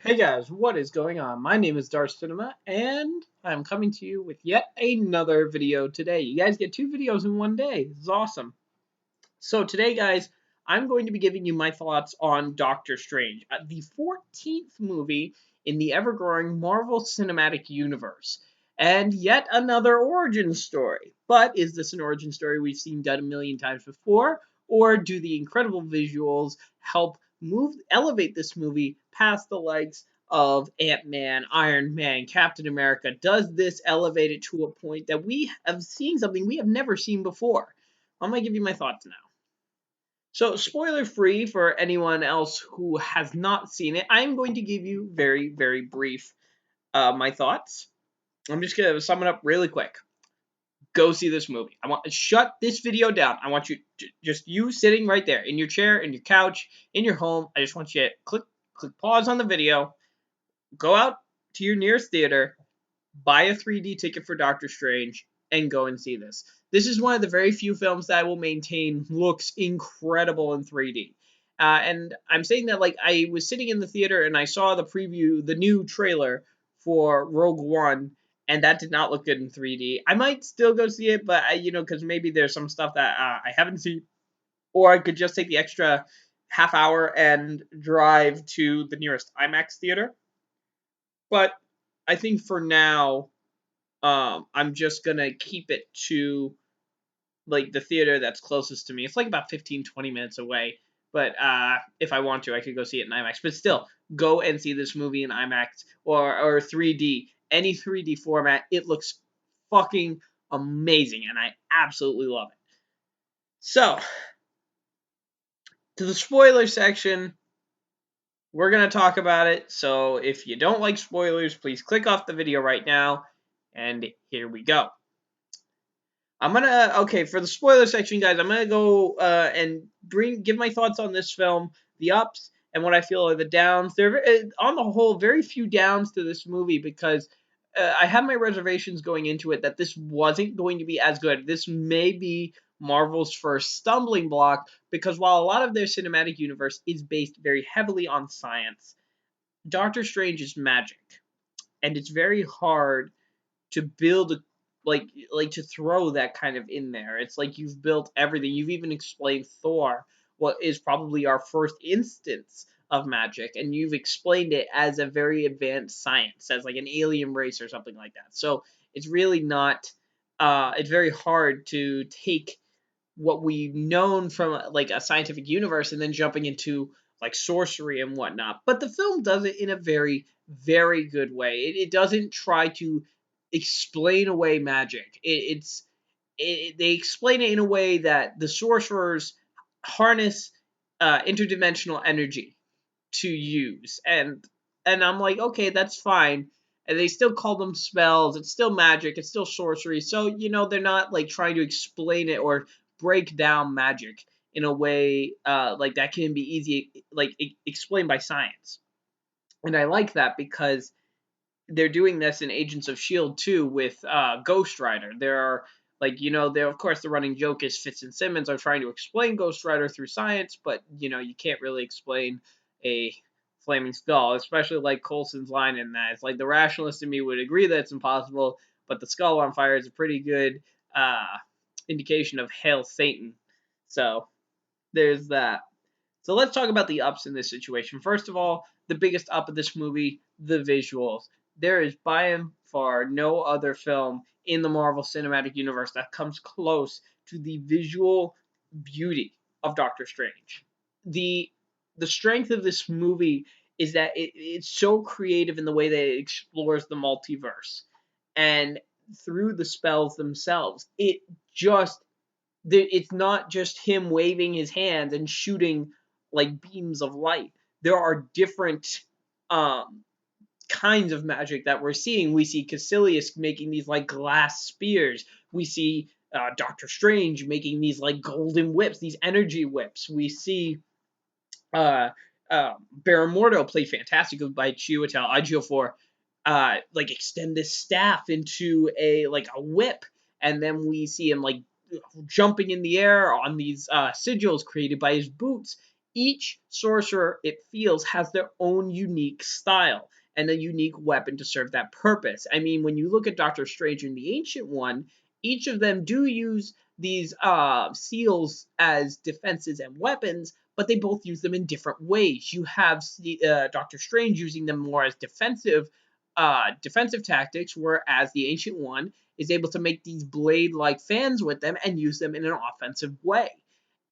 Hey guys, what is going on? My name is Darth and I'm coming to you with yet another video today. You guys get two videos in one day. This is awesome. So today, guys, I'm going to be giving you my thoughts on Doctor Strange, the 14th movie in the ever-growing Marvel Cinematic Universe, and yet another origin story. But is this an origin story we've seen done a million times before, or do the incredible visuals help elevate this movie past the likes of Ant-Man, Iron Man, Captain America? Does this elevate it to a point that we have seen something we have never seen before? I'm going to give you my thoughts now. So, spoiler free for anyone else who has not seen it, I'm going to give you very, very brief my thoughts. I'm just going to sum it up really quick. Go see this movie. I want to shut this video down. I want you just you sitting right there in your chair, in your couch, in your home. I just want you to click pause on the video, go out to your nearest theater, buy a 3D ticket for Doctor Strange, and go and see this. This is one of the very few films that I will maintain looks incredible in 3D. And I'm saying that like I was sitting in the theater and I saw the preview, the new trailer for Rogue One, and that did not look good in 3D. I might still go see it, but because maybe there's some stuff that I haven't seen, or I could just take the extra half hour and drive to the nearest IMAX theater. But I think for now, I'm just gonna keep it to like the theater that's closest to me. It's like about 15-20 minutes away. But if I want to, I could go see it in IMAX. But still, go and see this movie in IMAX or 3D, any 3D format. It looks fucking amazing, and I absolutely love it. So, to the spoiler section, we're gonna talk about it. So if you don't like spoilers, please click off the video right now. And here we go. Okay, for the spoiler section, guys. I'm gonna go and give my thoughts on this film, the ups and what I feel are the downs. There, on the whole, very few downs to this movie because I had my reservations going into it that this wasn't going to be as good. This may be Marvel's first stumbling block because while a lot of their cinematic universe is based very heavily on science, Doctor Strange is magic, and it's very hard to build like to throw that kind of in there. It's like you've built everything. You've even explained Thor, what is probably our first instance of magic, and you've explained it as a very advanced science, as like an alien race or something like that. So it's really not. It's very hard to take what we've known from like a scientific universe and then jumping into like sorcery and whatnot. But the film does it in a very, very good way. It doesn't try to explain away magic. They explain it in a way that the sorcerers harness interdimensional energy to use, and I'm like, okay, that's fine. And they still call them spells. It's still magic. It's still sorcery. So they're not like trying to explain it or break down magic in a way like that can be easy like explained by science. And I like that because they're doing this in Agents of Shield too with Ghost Rider. There are like there of course the running joke is Fitz and Simmons are trying to explain Ghost Rider through science, but you can't really explain a flaming skull, especially like Coulson's line in that. It's like the rationalist in me would agree that it's impossible, but the skull on fire is a pretty good indication of hail Satan. So there's that. So let's talk about the ups in this situation. First of all, the biggest up of this movie, the visuals. There is by and far no other film in the Marvel Cinematic Universe that comes close to the visual beauty of Doctor Strange. The the strength of this movie is that it's so creative in the way that it explores the multiverse. And through the spells themselves, just it's not just him waving his hands and shooting like beams of light. There are different um, kinds of magic that we're seeing. We see Caecilius making these like glass spears. We see Doctor Strange making these like golden whips, these energy whips. We see uh, Baron Mordo played fantastic by Chiwetel Ejiofor, like extend this staff into a whip, and then we see him like jumping in the air on these sigils created by his boots. each sorcerer, it feels, has their own unique style and a unique weapon to serve that purpose. I mean, when you look at Doctor Strange and the Ancient One, each of them do use these seals as defenses and weapons, but they both use them in different ways. You have Doctor Strange using them more as defensive tactics, whereas the Ancient One is able to make these blade-like fans with them and use them in an offensive way.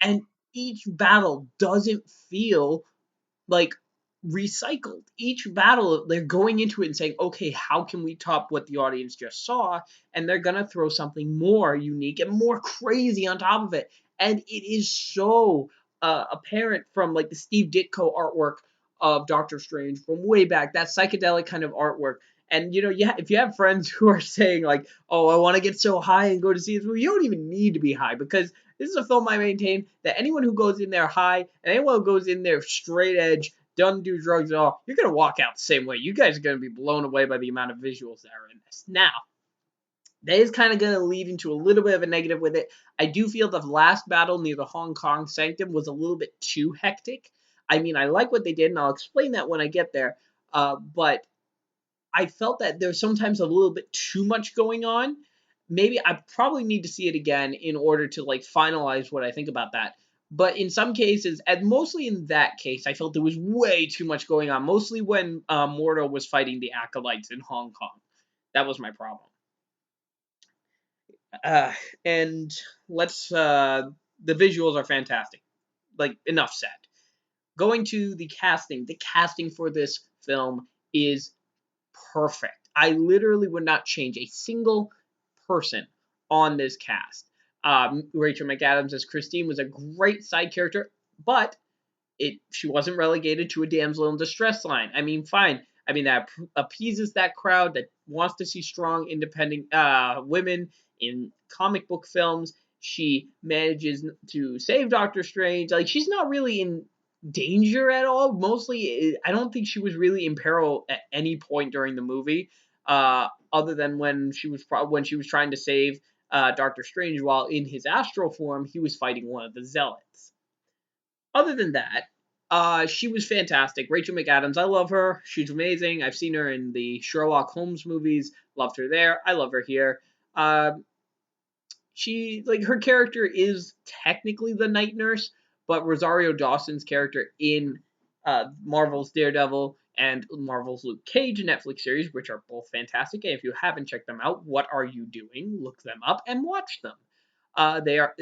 And each battle doesn't feel like recycled. Each battle, they're going into it and saying, okay, how can we top what the audience just saw? And they're going to throw something more unique and more crazy on top of it. And it is so apparent from like the Steve Ditko artwork of Doctor Strange from way back, that psychedelic kind of artwork. And yeah, if you have friends who are saying like, "Oh, I want to get so high and go to see this movie," you don't even need to be high, because this is a film I maintain that anyone who goes in there high and anyone who goes in there straight edge, doesn't do drugs at all, you're gonna walk out the same way. You guys are gonna be blown away by the amount of visuals that are in this. Now, that is kind of going to lead into a little bit of a negative with it. I do feel the last battle near the Hong Kong Sanctum was a little bit too hectic. I mean, I like what they did, and I'll explain that when I get there. But I felt that there's sometimes a little bit too much going on. Maybe I probably need to see it again in order to like finalize what I think about that. But in some cases, and mostly in that case, I felt there was way too much going on. Mostly when Mordo was fighting the acolytes in Hong Kong. That was my problem. Uh, and let's the visuals are fantastic. Like, enough said. Going to the casting. The casting for this film is perfect. I literally would not change a single person on this cast. Rachel McAdams as Christine was a great side character, but she wasn't relegated to a damsel in distress line. I mean, fine. I mean, that appeases that crowd that wants to see strong, independent women in comic book films. She manages to save Doctor Strange. Like, she's not really in danger at all. Mostly, I don't think she was really in peril at any point during the movie, other than when she was trying to save Doctor Strange while in his astral form. He was fighting one of the zealots. Other than that, she was fantastic. Rachel McAdams, I love her. She's amazing. I've seen her in the Sherlock Holmes movies. Loved her there. I love her here. She like her character is technically the night nurse, but Rosario Dawson's character in Marvel's Daredevil and Marvel's Luke Cage Netflix series, which are both fantastic. And if you haven't checked them out, what are you doing? Look them up and watch them.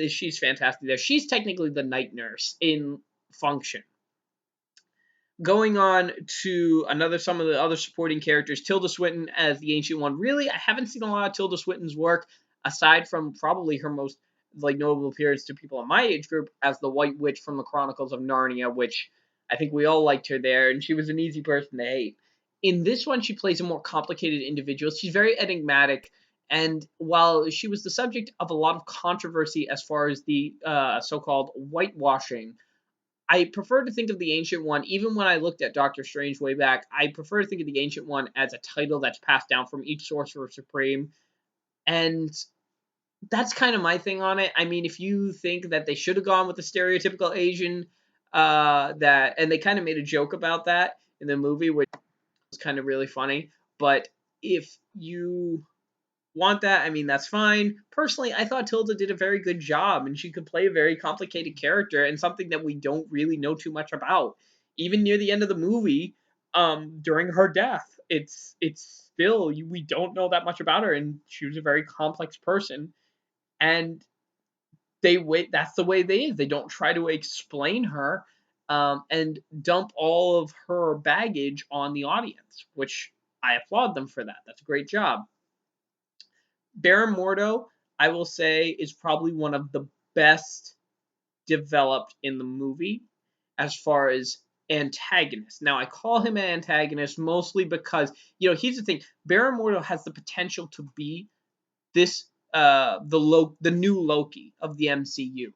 She's fantastic there. She's technically the night nurse in function. Going on to some of the other supporting characters, Tilda Swinton as the Ancient One. Really, I haven't seen a lot of Tilda Swinton's work aside from probably her most like notable appearance to people in my age group as the White Witch from the Chronicles of Narnia, which I think we all liked her there, and she was an easy person to hate. In this one, she plays a more complicated individual. She's very enigmatic, and while she was the subject of a lot of controversy as far as the so-called whitewashing, I prefer to think of the Ancient One, even when I looked at Doctor Strange way back, I prefer to think of the Ancient One as a title that's passed down from each Sorcerer Supreme. And that's kind of my thing on it. I mean, if you think that they should have gone with the stereotypical Asian, and they kind of made a joke about that in the movie, which was kind of really funny. But if you want that, I mean, that's fine. Personally, I thought Tilda did a very good job, and she could play a very complicated character and something that we don't really know too much about. Even near the end of the movie, during her death, it's still we don't know that much about her, and she was a very complex person. And they wait. That's the way they is. They don't try to explain her, and dump all of her baggage on the audience, which I applaud them for that. That's a great job. Baron Mordo, I will say, is probably one of the best developed in the movie as far as antagonist. Now, I call him an antagonist mostly because, here's the thing: Baron Mordo has the potential to be this the new Loki of the MCU.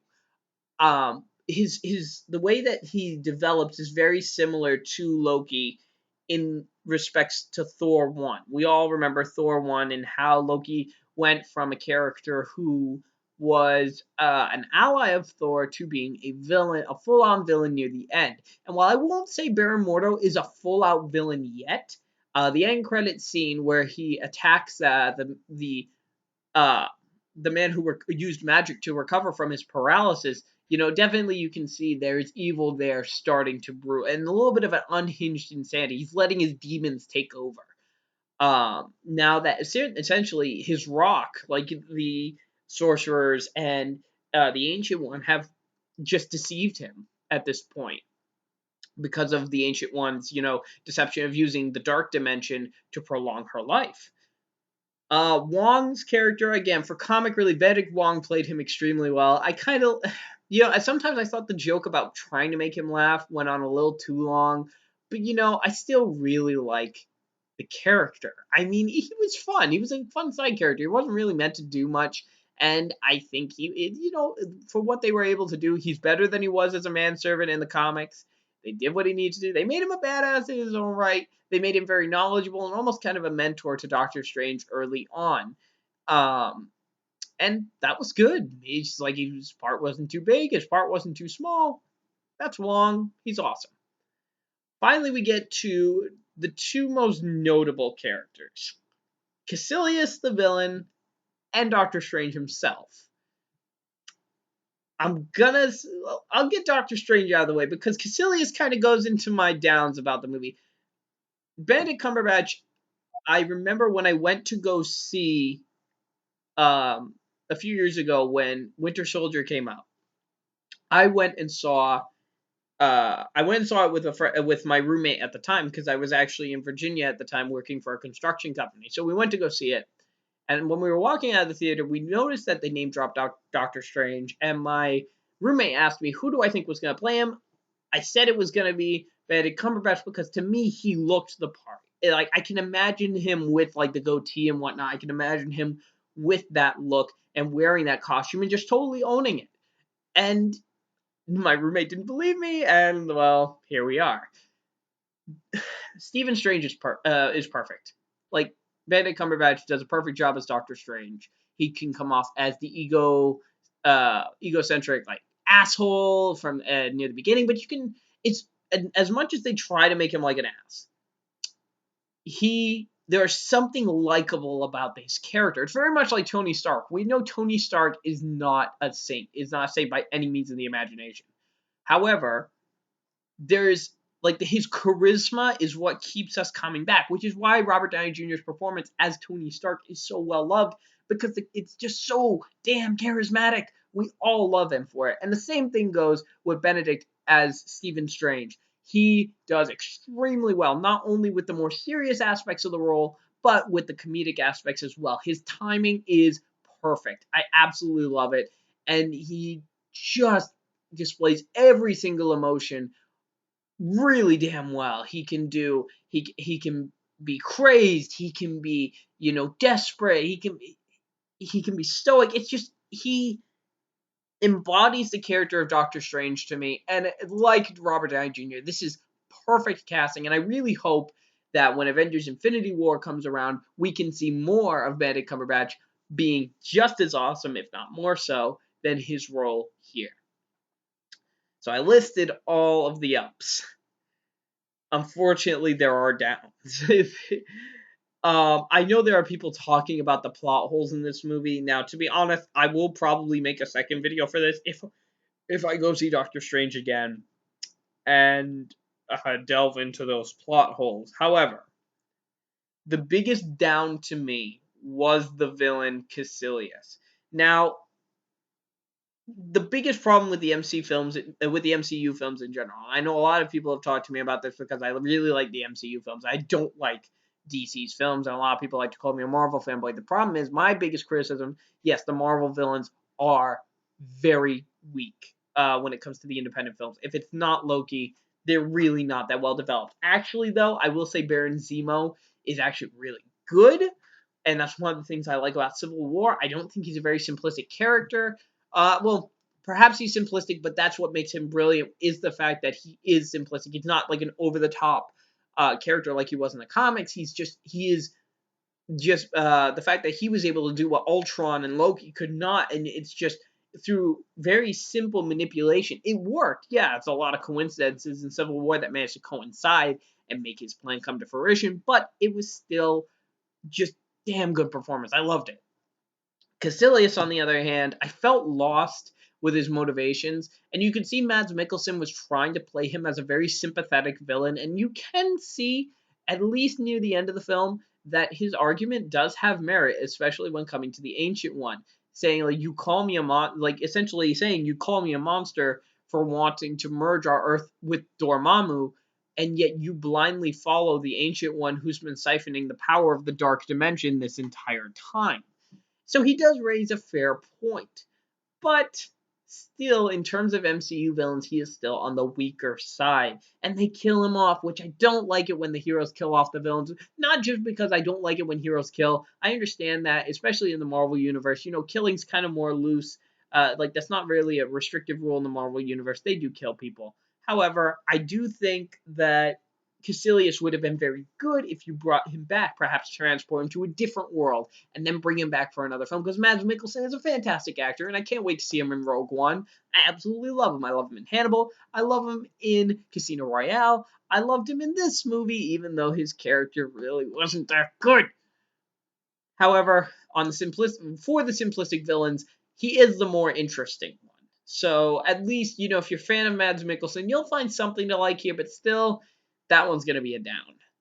His the way that he develops is very similar to Loki in respects to Thor 1. We all remember Thor 1 and how Loki went from a character who was an ally of Thor to being a villain, a full-on villain near the end. And while I won't say Baron Mordo is a full-out villain yet, the end credit scene where he attacks uh, the man who used magic to recover from his paralysis, definitely you can see there's evil there starting to brew, and a little bit of an unhinged insanity. He's letting his demons take over. Now that essentially his rock, like the sorcerers and the ancient one, have just deceived him at this point because of the ancient one's, deception of using the dark dimension to prolong her life. Wong's character, again, for comic relief, Benedict Wong played him extremely well. I kind of, sometimes I thought the joke about trying to make him laugh went on a little too long, but I still really like the character. I mean, he was fun. He was a fun side character. He wasn't really meant to do much, and I think for what they were able to do, he's better than he was as a manservant in the comics. They did what he needed to do. They made him a badass in his own right. They made him very knowledgeable and almost kind of a mentor to Doctor Strange early on. Um, and that was good. He's like, his part wasn't too big, his part wasn't too small. That's Wong. He's awesome. Finally, we get to the two most notable characters, Caecilius the villain and Doctor Strange himself. I'll get Doctor Strange out of the way because Caecilius kind of goes into my downs about the movie. Benedict Cumberbatch, I remember when I went to go see a few years ago when Winter Soldier came out. I went and saw it with my roommate at the time because I was actually in Virginia at the time working for a construction company. So we went to go see it. And when we were walking out of the theater, we noticed that they name dropped Doctor Strange, and my roommate asked me, "Who do I think was going to play him?" I said it was going to be Benedict Cumberbatch because to me he looked the part. Like I can imagine him with like the goatee and whatnot. I can imagine him with that look and wearing that costume and just totally owning it. And my roommate didn't believe me, and well, here we are. Stephen Strange is perfect. Like Benedict Cumberbatch does a perfect job as Doctor Strange. He can come off as the egocentric like asshole from near the beginning, but you can. It's as much as they try to make him like an ass. There's something likable about this character. It's very much like Tony Stark. We know Tony Stark is not a saint, is not a saint by any means in the imagination. However, there's like his charisma is what keeps us coming back, which is why Robert Downey Jr.'s performance as Tony Stark is so well loved because it's just so damn charismatic. We all love him for it. And the same thing goes with Benedict as Stephen Strange. He does extremely well, not only with the more serious aspects of the role, but with the comedic aspects as well. His timing is perfect. I absolutely love it. And he just displays every single emotion really damn well. He can be crazed, he can be, desperate, he can be stoic. It's just he embodies the character of Doctor Strange to me. And like Robert Downey Jr., this is perfect casting, and I really hope that when Avengers Infinity War comes around, we can see more of Benedict Cumberbatch being just as awesome, if not more so, than his role here. So I listed all of the ups. Unfortunately, there are downs. I know there are people talking about the plot holes in this movie. Now, to be honest, I will probably make a second video for this if I go see Doctor Strange again and delve into those plot holes. However, the biggest down to me was the villain Caecilius. Now, the biggest problem with the MCU films in general. I know a lot of people have talked to me about this because I really like the MCU films. I don't like DC's films, and a lot of people like to call me a Marvel fanboy. The problem is my biggest criticism. Yes, the Marvel villains are very weak when it comes to the independent films. If it's not Loki, they're really not that well developed. Actually, though, I will say Baron Zemo is actually really good, and that's one of the things I like about Civil War. I don't think he's a very simplistic character. Well, perhaps he's simplistic, but that's what makes him brilliant, is the fact that he is simplistic. He's not like an over-the-top character like he was in the comics. He is just the fact that he was able to do what Ultron and Loki could not, and it's just through very simple manipulation, it worked. Yeah, it's a lot of coincidences in Civil War that managed to coincide and make his plan come to fruition, but it was still just damn good performance. I loved it. Caecilius, on the other hand, I felt lost with his motivations, and you could see Mads Mikkelsen was trying to play him as a very sympathetic villain, and you can see, at least near the end of the film, that his argument does have merit, especially when coming to the Ancient One, saying like you call me a like essentially saying you call me a monster for wanting to merge our Earth with Dormammu, and yet you blindly follow the Ancient One who's been siphoning the power of the Dark Dimension this entire time. So he does raise a fair point. But still, in terms of MCU villains, he is still on the weaker side. And they kill him off, which I don't like it when the heroes kill off the villains. Not just because I don't like it when heroes kill. I understand that, especially in the Marvel Universe. Killing's kind of more loose. Like, that's not really a restrictive rule in the Marvel Universe. They do kill people. However, I do think that Caecilius would have been very good if you brought him back, perhaps transport him to a different world, and then bring him back for another film, because Mads Mikkelsen is a fantastic actor, and I can't wait to see him in Rogue One. I absolutely love him. I love him in Hannibal. I love him in Casino Royale. I loved him in this movie, even though his character really wasn't that good. However, for the simplistic villains, he is the more interesting one. So at least, if you're a fan of Mads Mikkelsen, you'll find something to like here, but still, that one's going to be a down.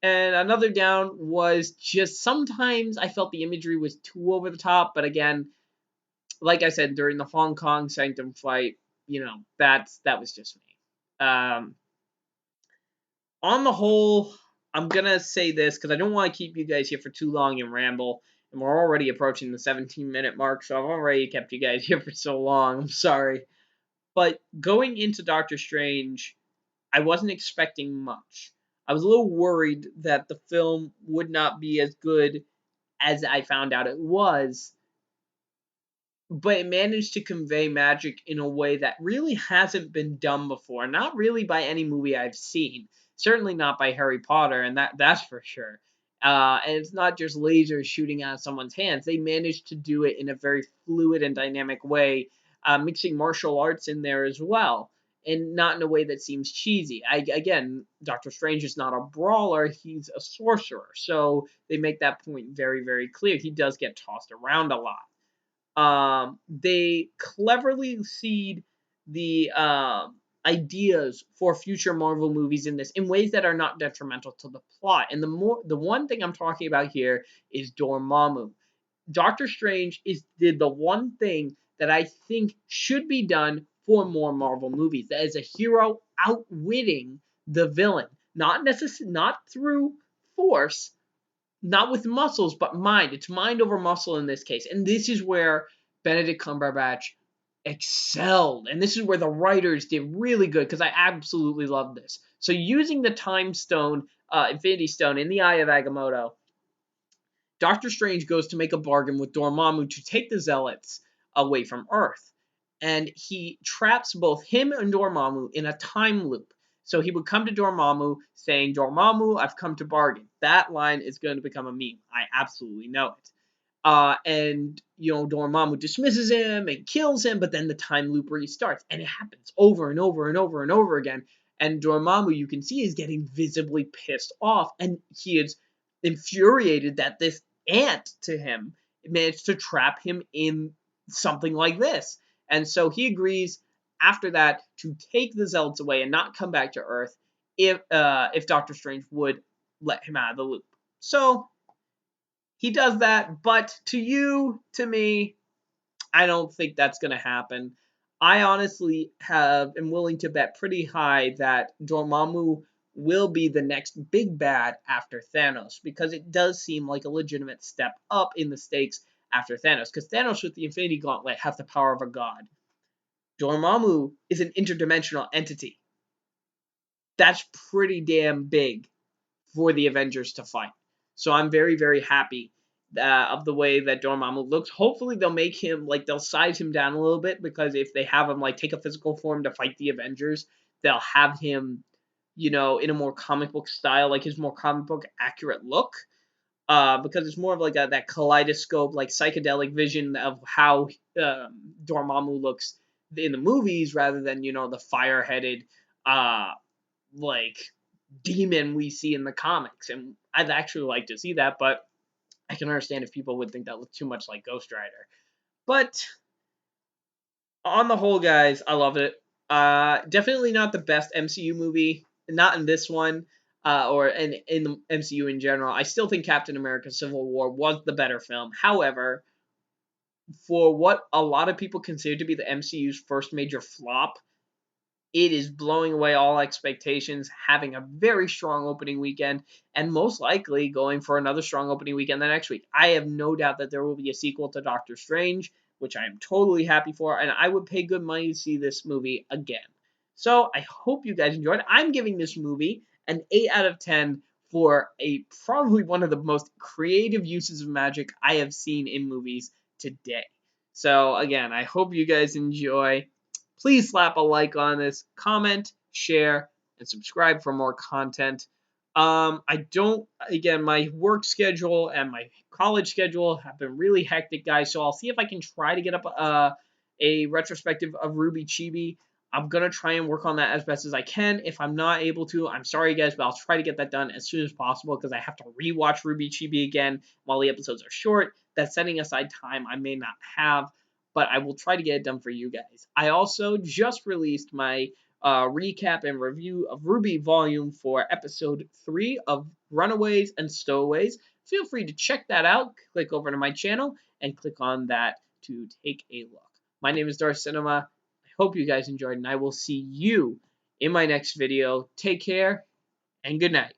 And another down was just sometimes I felt the imagery was too over the top, but again, like I said, during the Hong Kong Sanctum fight, that was just me. On the whole, I'm gonna say this because I don't want to keep you guys here for too long and ramble, and we're already approaching the 17-minute mark, so I've already kept you guys here for so long. I'm sorry, but going into Doctor Strange, I wasn't expecting much. I was a little worried that the film would not be as good as I found out it was, but it managed to convey magic in a way that really hasn't been done before. Not really by any movie I've seen. Certainly not by Harry Potter, and that's for sure. And it's not just lasers shooting out of someone's hands. They managed to do it in a very fluid and dynamic way, mixing martial arts in there as well, and not in a way that seems cheesy. Again, Doctor Strange is not a brawler; he's a sorcerer, so they make that point very, very clear. He does get tossed around a lot. They cleverly seed the ideas for future Marvel movies in this in ways that are not detrimental to the plot. And the one thing I'm talking about here is Dormammu. Doctor Strange did the one thing that I think should be done for more Marvel movies. That is a hero outwitting the villain, not through force, not with muscles, but mind. It's mind over muscle in this case. And this is where Benedict Cumberbatch excelled. And this is where the writers did really good because I absolutely love this. So using the Time Stone, Infinity Stone in the Eye of Agamotto, Doctor Strange goes to make a bargain with Dormammu to take the Zealots away from Earth. And he traps both him and Dormammu in a time loop. So he would come to Dormammu saying, Dormammu, I've come to bargain. That line is going to become a meme. I absolutely know it. And Dormammu dismisses him and kills him, but then the time loop restarts, and it happens over and over and over and over again. And Dormammu, you can see, is getting visibly pissed off, and he is infuriated that this ant to him managed to trap him in something like this. And so he agrees after that to take the Zealots away and not come back to Earth if Doctor Strange would let him out of the loop. So he does that, but to me, I don't think that's going to happen. I honestly am willing to bet pretty high that Dormammu will be the next big bad after Thanos, because it does seem like a legitimate step up in the stakes after Thanos, because Thanos with the Infinity Gauntlet has the power of a god. Dormammu is an interdimensional entity. That's pretty damn big for the Avengers to fight. So I'm very, very happy of the way that Dormammu looks. Hopefully they'll make him, they'll size him down a little bit, because if they have him, take a physical form to fight the Avengers, they'll have him, in a more comic book style, his more comic book accurate look. because it's more of like that kaleidoscope, like psychedelic vision of how Dormammu looks in the movies, rather than the fire-headed uh, like demon we see in the comics. And I'd actually like to see that, but I can understand if people would think that looked too much like Ghost Rider. But on the whole, guys, I love it. Definitely not the best MCU movie, not in this one, or in the MCU in general. I still think Captain America: Civil War was the better film. However, for what a lot of people consider to be the MCU's first major flop, it is blowing away all expectations, having a very strong opening weekend, and most likely going for another strong opening weekend the next week. I have no doubt that there will be a sequel to Doctor Strange, which I am totally happy for, and I would pay good money to see this movie again. So I hope you guys enjoyed. I'm giving this movie an 8 out of 10 for a probably one of the most creative uses of magic I have seen in movies today. So again, I hope you guys enjoy. Please slap a like on this, comment, share, and subscribe for more content. I don't, again, my work schedule and my college schedule have been really hectic, guys. So I'll see if I can try to get up a retrospective of Ruby Chibi. I'm gonna try and work on that as best as I can. If I'm not able to, I'm sorry, guys, but I'll try to get that done as soon as possible because I have to rewatch Ruby Chibi again while the episodes are short. That's setting aside time I may not have, but I will try to get it done for you guys. I also just released my recap and review of Ruby Volume for Episode 3 of Runaways and Stowaways. Feel free to check that out. Click over to my channel and click on that to take a look. My name is Darth Cinema. I hope you guys enjoyed, and I will see you in my next video. Take care, and good night.